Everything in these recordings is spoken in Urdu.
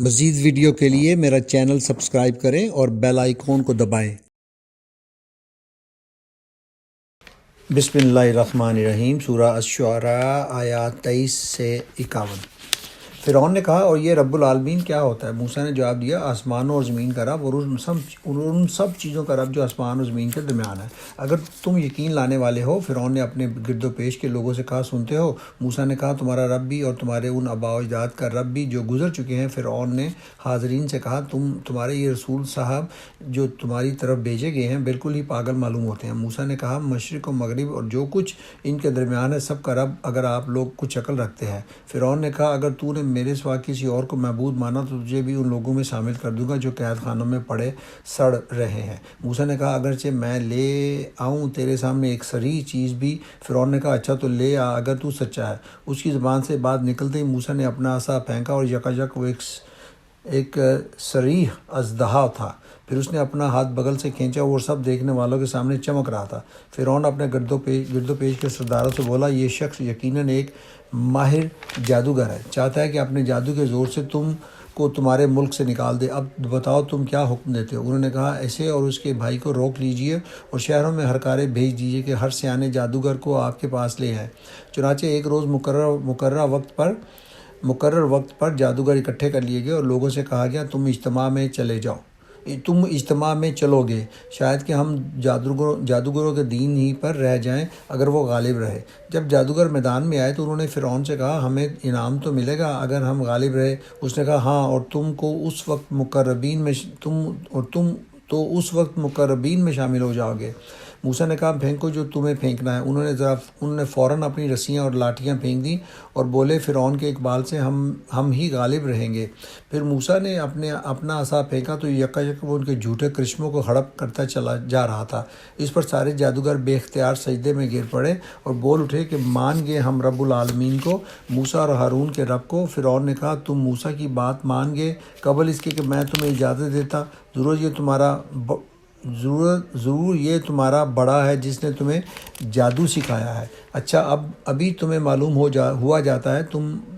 مزید ویڈیو کے لیے میرا چینل سبسکرائب کریں اور بیل آئیکن کو دبائیں۔ بسم اللہ الرحمن الرحیم۔ سورہ الشعراء آیات 23 سے 51۔ فرعون نے کہا، اور یہ رب العالمین کیا ہوتا ہے؟ موسیٰ نے جواب دیا، آسمانوں اور زمین کا رب اور ان سب چیزوں کا رب جو آسمان اور زمین کے درمیان ہے، اگر تم یقین لانے والے ہو۔ فرعون نے اپنے گرد و پیش کے لوگوں سے کہا، سنتے ہو؟ موسیٰ نے کہا، تمہارا رب بھی اور تمہارے ان آباء و اجداد کا رب بھی جو گزر چکے ہیں۔ فرعون نے حاضرین سے کہا، تمہارے یہ رسول صاحب جو تمہاری طرف بھیجے گئے ہیں بالکل ہی پاگل معلوم ہوتے ہیں۔ موسیٰ نے کہا، مشرق و مغرب اور جو کچھ ان کے درمیان ہے سب کا رب اگر آپ لوگ کچھ عقل رکھتے ہیں۔ فرعون نے کہا، اگر تو نے میرے سوا کسی اور کو معبود مانا تو تجھے بھی ان لوگوں میں شامل کر دوں گا جو قید خانوں میں پڑے سڑ رہے ہیں۔ موسیٰ نے کہا، اگرچہ میں لے آؤں تیرے سامنے ایک صریح چیز بھی۔ فرعون نے کہا، اچھا تو لے آ اگر تو سچا ہے۔ اس کی زبان سے بات نکلتے ہی موسیٰ نے اپنا عصا پھینکا اور یکایک وہ ایک صریح اژدہا تھا۔ پھر اس نے اپنا ہاتھ بغل سے کھینچا اور سب دیکھنے والوں کے سامنے چمک رہا تھا۔ فرعون اپنے گرد و پیش کے سرداروں سے بولا، یہ شخص یقیناً ایک ماہر جادوگر ہے، چاہتا ہے کہ اپنے جادو کے زور سے تم کو تمہارے ملک سے نکال دے۔ اب بتاؤ تم کیا حکم دیتے ہو؟ انہوں نے کہا، اسے اور اس کے بھائی کو روک لیجئے اور شہروں میں ہرکارے بھیج دیجئے کہ ہر سیانے جادوگر کو آپ کے پاس لے آئیں۔ چنانچہ ایک روز مقرر وقت پر جادوگر اکٹھے کر لیے گئے اور لوگوں سے کہا گیا، تم اجتماع میں چلو گے، شاید کہ ہم جادوگروں کے دین ہی پر رہ جائیں اگر وہ غالب رہے۔ جب جادوگر میدان میں آئے تو انہوں نے فرعون سے کہا، ہمیں انعام تو ملے گا اگر ہم غالب رہے؟ اس نے کہا، ہاں، اور تم اس وقت مقربین میں شامل ہو جاؤ گے۔ موسیٰ نے کہا، پھینکو جو تمہیں پھینکنا ہے۔ انہوں نے فوراً اپنی رسیاں اور لاٹھیاں پھینک دیں اور بولے، فرعون کے اقبال سے ہم ہی غالب رہیں گے۔ پھر موسیٰ نے اپنا عصا پھینکا تو یکایک وہ ان کے جھوٹے کرشموں کو ہڑپ کرتا چلا جا رہا تھا۔ اس پر سارے جادوگر بے اختیار سجدے میں گر پڑے اور بول اٹھے کہ مان گئے ہم رب العالمین کو، موسیٰ اور ہارون کے رب کو۔ فرعون نے کہا، تم موسیٰ کی بات مان گئے قبل اس کے کہ میں تمہیں اجازت دیتا؟ ضرور یہ تمہارا بڑا ہے جس نے تمہیں جادو سکھایا ہے۔ اچھا، ابھی تمہیں معلوم ہوا جاتا ہے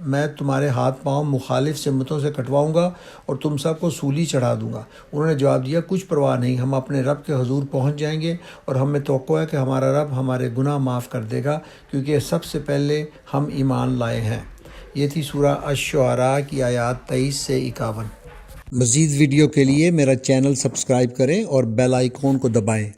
میں تمہارے ہاتھ پاؤں مخالف سمتوں سے کٹواؤں گا اور تم سب کو سولی چڑھا دوں گا۔ انہوں نے جواب دیا، کچھ پرواہ نہیں، ہم اپنے رب کے حضور پہنچ جائیں گے اور ہمیں توقع ہے کہ ہمارا رب ہمارے گناہ معاف کر دے گا کیونکہ سب سے پہلے ہم ایمان لائے ہیں۔ یہ تھی سورہ الشعراء کی آیات 23 سے 51۔ مزید ویڈیو کے لیے میرا چینل سبسکرائب کریں اور بیل آئیکن کو دبائیں۔